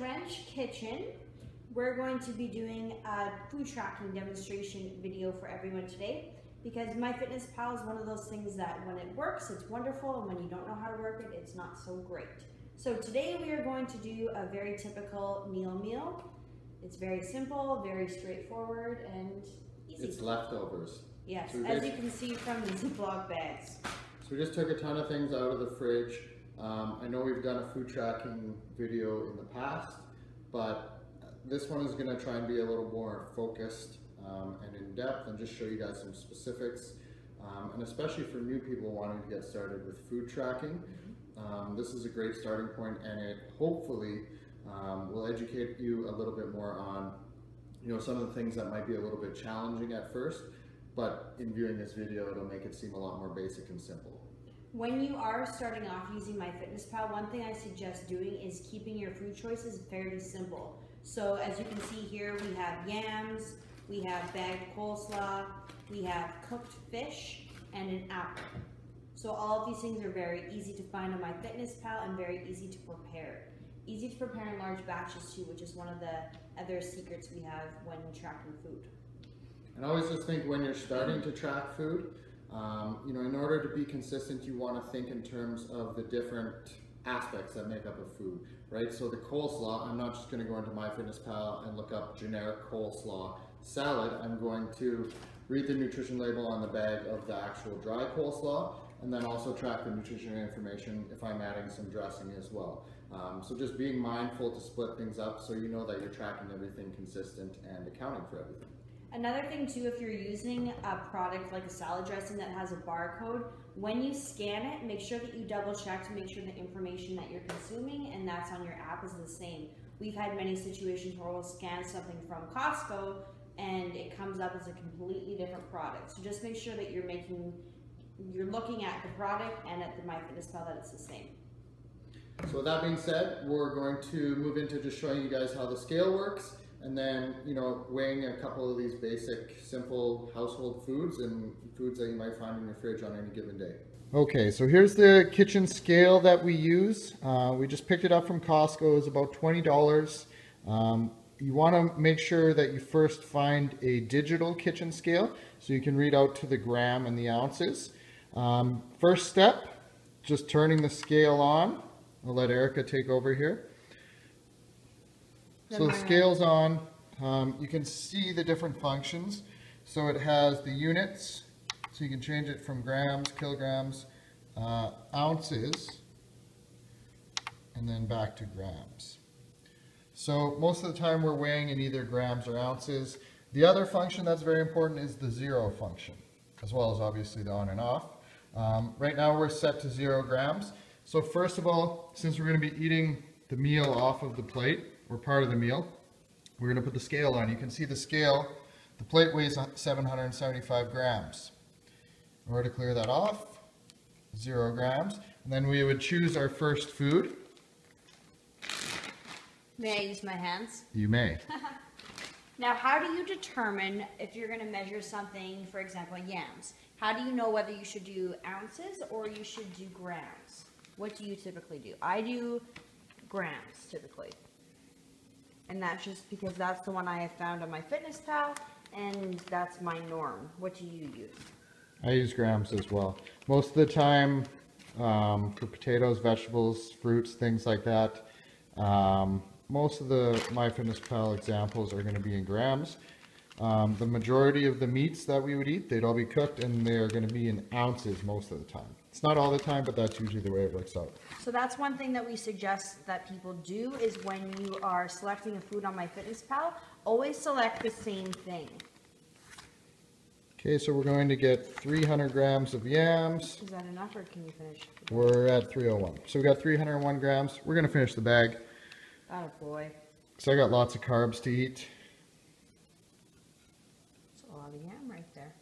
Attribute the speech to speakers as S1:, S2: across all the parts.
S1: Drench Kitchen. We're going to be doing a food tracking demonstration video for everyone today because MyFitnessPal is one of those things that when it works, it's wonderful, and when you don't know how to work it, it's not so great. So today we are going to do a very typical meal. It's very simple, very straightforward, and easy.
S2: It's leftovers.
S1: Yes,
S2: so
S1: as you can see from the Ziploc bags.
S2: So we just took a ton of things out of the fridge. I know we've done a food tracking video in the past, but this one is going to try and be a little more focused and in depth and just show you guys some specifics, and especially for new people wanting to get started with food tracking. This is a great starting point, and it hopefully will educate you a little bit more on some of the things that might be a little bit challenging at first, but in viewing this video it'll make it seem a lot more basic and simple.
S1: When you are starting off using MyFitnessPal, one thing I suggest doing is keeping your food choices very simple. So as you can see here, we have yams, we have bagged coleslaw, we have cooked fish, and an apple. So all of these things are very easy to find on MyFitnessPal and very easy to prepare. Easy to prepare in large batches too, which is one of the other secrets we have when tracking food.
S2: And I always just think when you're starting to track food, in order to be consistent, you want to think in terms of the different aspects that make up a food, right? So the coleslaw, I'm not just going to go into MyFitnessPal and look up generic coleslaw salad. I'm going to read the nutrition label on the bag of the actual dry coleslaw, and then also track the nutrition information if I'm adding some dressing as well. So just being mindful to split things up so you know that you're tracking everything consistent and accounting for everything.
S1: Another thing too, if you're using a product like a salad dressing that has a barcode, when you scan it, make sure that you double check to make sure the information that you're consuming and that's on your app is the same. We've had many situations where we'll scan something from Costco and it comes up as a completely different product. So just make sure that you're looking at the product and at the MyFitnessPal that it's the same.
S2: So with that being said, we're going to move into just showing you guys how the scale works, and then weighing a couple of these basic simple household foods and foods that you might find in your fridge on any given day. Okay, so here's the kitchen scale that we use. We just picked it up from Costco. It's about $20. You want to make sure that you first find a digital kitchen scale so you can read out to the gram and the ounces. First step, just turning the scale on. I'll let Erica take over here. So the scale's on. You can see the different functions. So it has the units, so you can change it from grams, kilograms, ounces, and then back to grams. So most of the time we're weighing in either grams or ounces. The other function that's very important is the zero function, as well as obviously the on and off. Right now we're set to 0 grams. So first of all, since we're going to be eating the meal off of the plate, or part of the meal, we're going to put the scale on. You can see the scale, the plate weighs 775 grams. In order to clear that off, 0 grams, and then we would choose our first food.
S1: May I use my hands?
S2: You may.
S1: Now, how do you determine if you're going to measure something, for example, yams? How do you know whether you should do ounces or you should do grams? What do you typically do? I do grams typically. And that's just because that's the one I have found on MyFitnessPal, and that's my norm. What do you use?
S2: I use grams as well. Most of the time, for potatoes, vegetables, fruits, things like that, most of the MyFitnessPal examples are going to be in grams. The majority of the meats that we would eat, they'd all be cooked, and they're going to be in ounces most of the time. It's not all the time, but that's usually the way it works out.
S1: So that's one thing that we suggest that people do is when you are selecting a food on MyFitnessPal, always select the same thing.
S2: Okay, so we're going to get 300 grams of yams.
S1: Is that enough, or can you finish?
S2: We're at 301. So we got 301 grams. We're going to finish the bag.
S1: Oh boy.
S2: So I got lots of carbs to eat.
S1: That's a lot of yam right there.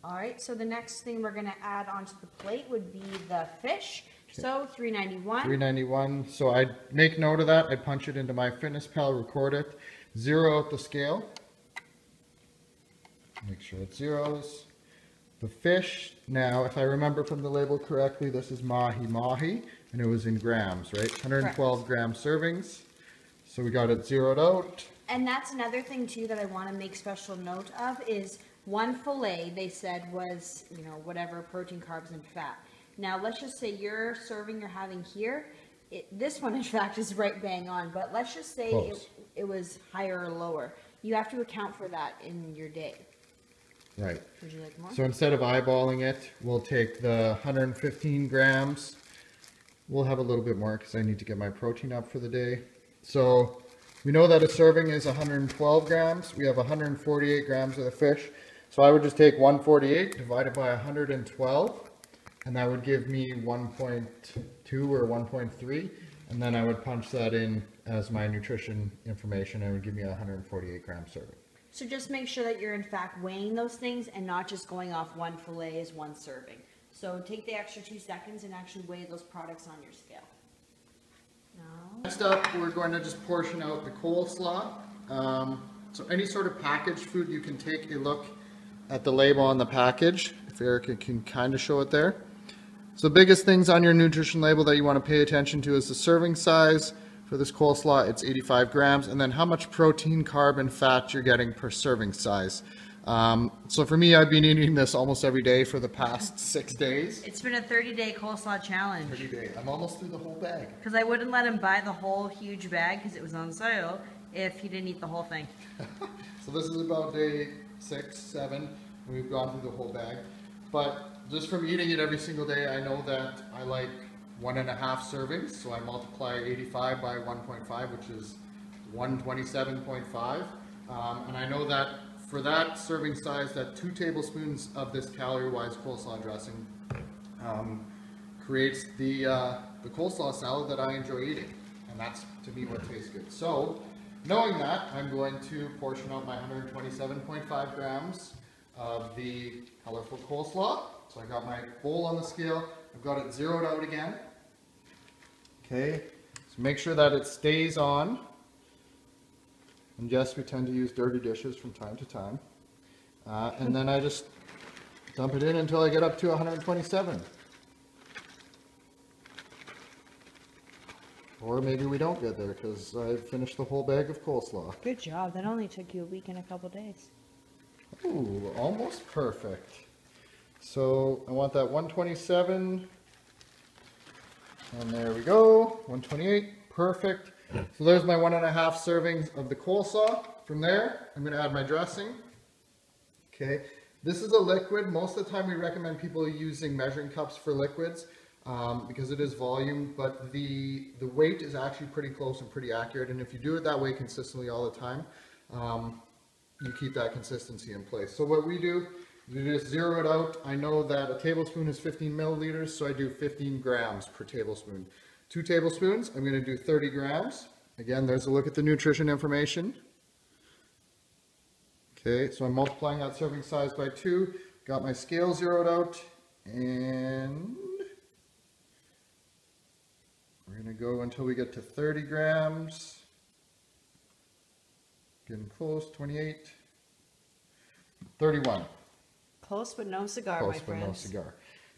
S1: All right, so the next thing we're going to add onto the plate would be the fish. Okay. So 391.
S2: 391. So I make note of that. I punch it into MyFitnessPal, record it, zero out the scale. Make sure it's zeros. The fish, now if I remember from the label correctly, this is mahi-mahi. and it was in grams, right? 112 gram servings. So we got it zeroed out.
S1: And that's another thing too that I want to make special note of is one fillet they said was, you know, whatever protein, carbs, and fat. Now let's just say your serving you're having here, this one in fact is right bang on, but let's just say it was higher or lower. You have to account for that in your day.
S2: Right.
S1: Would you like more?
S2: So instead of eyeballing it, we'll take the 115 grams. We'll have a little bit more because I need to get my protein up for the day. So we know that a serving is 112 grams. We have 148 grams of the fish. So I would just take 148 divided by 112, and that would give me 1.2 or 1.3. And then I would punch that in as my nutrition information, and it would give me a 148 gram serving.
S1: So just make sure that you're in fact weighing those things and not just going off one fillet as one serving. So take the extra 2 seconds and actually weigh those products on your scale. Now,
S2: next up, we're going to just portion out the coleslaw. So any sort of packaged food, you can take a look at the label on the package. If Erica can kind of show it there. So the biggest things on your nutrition label that you want to pay attention to is the serving size. For this coleslaw, it's 85 grams, and then how much protein, carb, and fat you're getting per serving size. So for me, I've been eating this almost every day for the past 6 days.
S1: it's been a 30-day coleslaw challenge.
S2: 30 days. I'm almost through the whole bag.
S1: Because I wouldn't let him buy the whole huge bag because it was on sale if he didn't eat the whole thing.
S2: So this is about day 6, 7, and we've gone through the whole bag. But just from eating it every single day, I know that I like 1.5 servings, so I multiply 85 by 1.5, which is 127.5. And I know that for that serving size, that 2 tablespoons of this calorie-wise coleslaw dressing creates the coleslaw salad that I enjoy eating. And that's, to me, what tastes good. So, knowing that, I'm going to portion out my 127.5 grams of the colorful coleslaw. So I got my bowl on the scale. I've got it zeroed out again. Okay, so make sure that it stays on. And yes, we tend to use dirty dishes from time to time. And then I just dump it in until I get up to 127. Or maybe we don't get there because I finished the whole bag of coleslaw.
S1: Good job. That only took you a week and a couple days.
S2: Ooh, almost perfect. So I want that 127. And there we go, 128, perfect. So there's my 1.5 servings of the coleslaw. From there, I'm gonna add my dressing. Okay, this is a liquid. Most of the time we recommend people using measuring cups for liquids because it is volume, but the weight is actually pretty close and pretty accurate. And if you do it that way consistently all the time, you keep that consistency in place. So what we do, we just zero it out. I know that a tablespoon is 15 milliliters, so I do 15 grams per tablespoon. 2 tablespoons, I'm going to do 30 grams. Again, there's a look at the nutrition information. Okay, so I'm multiplying that serving size by 2. Got my scale zeroed out, and we're going to go until we get to 30 grams. Getting close, 28, 31.
S1: Close but no cigar,
S2: Close
S1: my
S2: but
S1: friends.
S2: no cigar.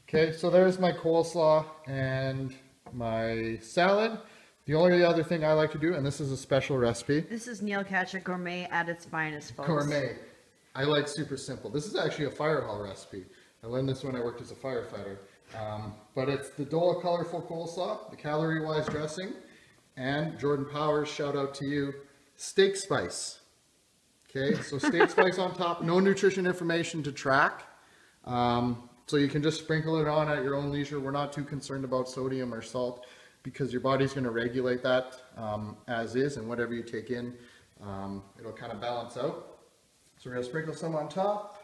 S2: Okay, so there's my coleslaw and my salad. The only other thing I like to do, and this is a special recipe.
S1: This is Neil Katchuk Gourmet at its finest, folks.
S2: Gourmet. I like super simple. This is actually a fire hall recipe. I learned this when I worked as a firefighter. But it's the Dole Colorful Coleslaw, the calorie-wise dressing, and Jordan Powers, shout out to you, steak spice. Okay, so steak spice on top, no nutrition information to track. So you can just sprinkle it on at your own leisure. We're not too concerned about sodium or salt because your body's going to regulate that as is, and whatever you take in, it'll kind of balance out. So we're going to sprinkle some on top,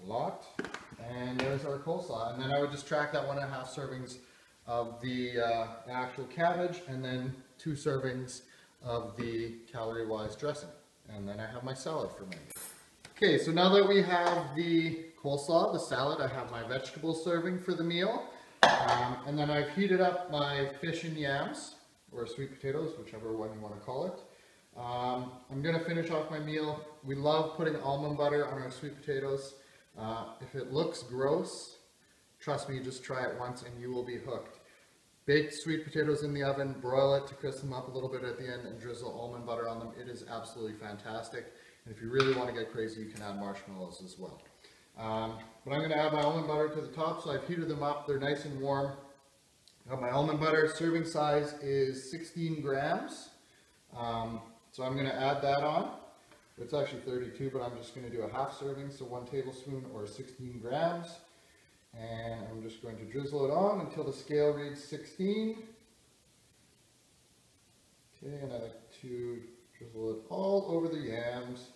S2: a lot, and there's our coleslaw. And then I would just track that 1.5 servings of the actual cabbage, and then 2 servings of the calorie-wise dressing. And then I have my salad for me. Okay, so now that we have the coleslaw, the salad, I have my vegetable serving for the meal. And then I've heated up my fish and yams, or sweet potatoes, whichever one you want to call it. I'm going to finish off my meal. We love putting almond butter on our sweet potatoes. If it looks gross, trust me, just try it once and you will be hooked. Bake sweet potatoes in the oven, broil it to crisp them up a little bit at the end, and drizzle almond butter on them. It is absolutely fantastic. And if you really want to get crazy, you can add marshmallows as well. But I'm going to add my almond butter to the top, so I've heated them up. They're nice and warm. Got my almond butter. Serving size is 16 grams. So I'm going to add that on. It's actually 32, but I'm just going to do a half serving, so 1 tablespoon or 16 grams. And I'm just going to drizzle it on until the scale reads 16. Okay, and I like to drizzle it all over the yams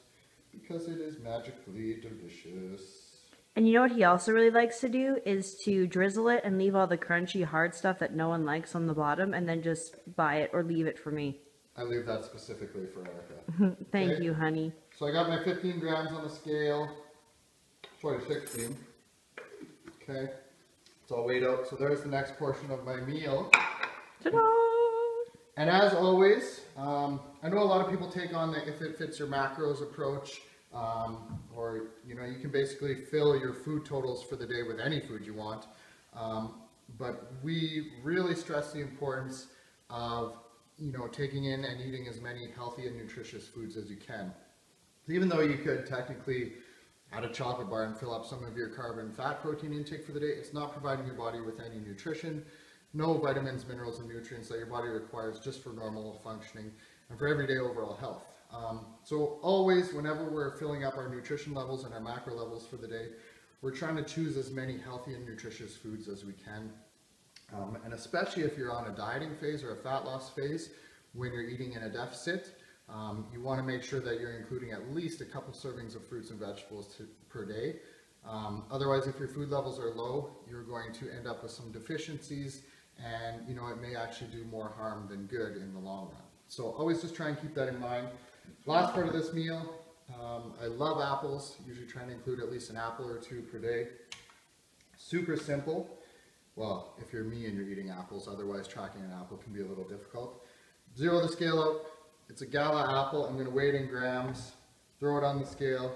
S2: because it is magically delicious.
S1: And you know what he also really likes to do is to drizzle it and leave all the crunchy hard stuff that no one likes on the bottom, and then just buy it or leave it for me.
S2: I leave that specifically for Erica.
S1: Thank you, honey.
S2: So I got my 15 grams on the scale. Sorry, 16. Okay, so I'll wait out. So there's the next portion of my meal.
S1: Ta-da!
S2: And as always, I know a lot of people take on the if it fits your macros approach, or you can basically fill your food totals for the day with any food you want. But we really stress the importance of taking in and eating as many healthy and nutritious foods as you can. Even though you could technically add a chocolate bar and fill up some of your carb and fat protein intake for the day, it's not providing your body with any nutrition, no vitamins, minerals, and nutrients that your body requires just for normal functioning and for everyday overall health. So always, whenever we're filling up our nutrition levels and our macro levels for the day, we're trying to choose as many healthy and nutritious foods as we can. And especially if you're on a dieting phase or a fat loss phase, when you're eating in a deficit, you want to make sure that you're including at least a couple servings of fruits and vegetables per day. Otherwise, if your food levels are low, you're going to end up with some deficiencies, and it may actually do more harm than good in the long run. So always just try and keep that in mind. Last part of this meal, I love apples. Usually trying to include at least an apple or 2 per day. Super simple. Well, if you're me and you're eating apples, otherwise tracking an apple can be a little difficult. Zero the scale out. It's a gala apple. I'm going to weigh it in grams. Throw it on the scale.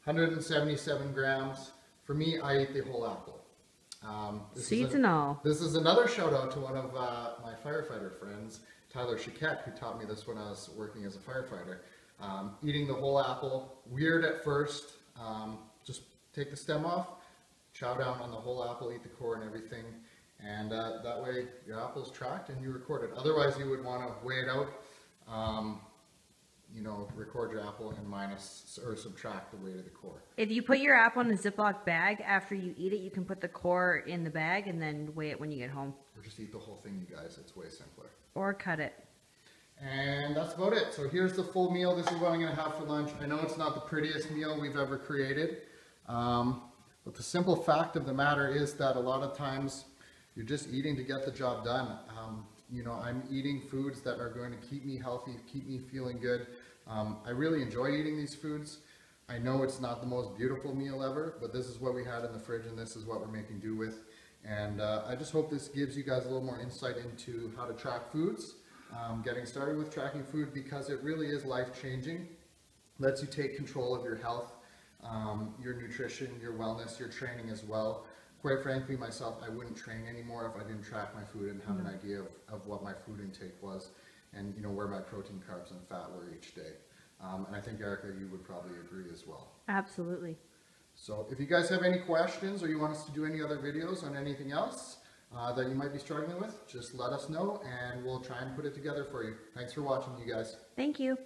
S2: 177 grams. For me, I eat the whole apple.
S1: Seeds and all.
S2: This is another shout out to one of my firefighter friends, Tyler Chiquette, who taught me this when I was working as a firefighter. Eating the whole apple, weird at first. Just take the stem off, chow down on the whole apple, eat the core and everything, and that way your apple's tracked and you record it. Otherwise, you would want to weigh it out, record your apple and minus or subtract the weight of the core.
S1: If you put your apple in a Ziploc bag after you eat it, you can put the core in the bag and then weigh it when you get home.
S2: Or just eat the whole thing, you guys. It's way simpler.
S1: Or cut it.
S2: And that's about it. So here's the full meal. This is what I'm going to have for lunch. I know it's not the prettiest meal we've ever created, but the simple fact of the matter is that a lot of times you're just eating to get the job done. I'm eating foods that are going to keep me healthy, keep me feeling good. I really enjoy eating these foods. I know it's not the most beautiful meal ever, but this is what we had in the fridge and this is what we're making do with. And I just hope this gives you guys a little more insight into how to track foods. Getting started with tracking food, because it really is life-changing. Lets you take control of your health, your nutrition, your wellness, your training as well. Quite frankly, myself, I wouldn't train anymore if I didn't track my food and have an idea of what my food intake was, and where my protein, carbs, and fat were each day. And I think, Erica, you would probably agree as well.
S1: Absolutely.
S2: So if you guys have any questions or you want us to do any other videos on anything else that you might be struggling with, just let us know and we'll try and put it together for you. Thanks for watching, you guys.
S1: Thank you.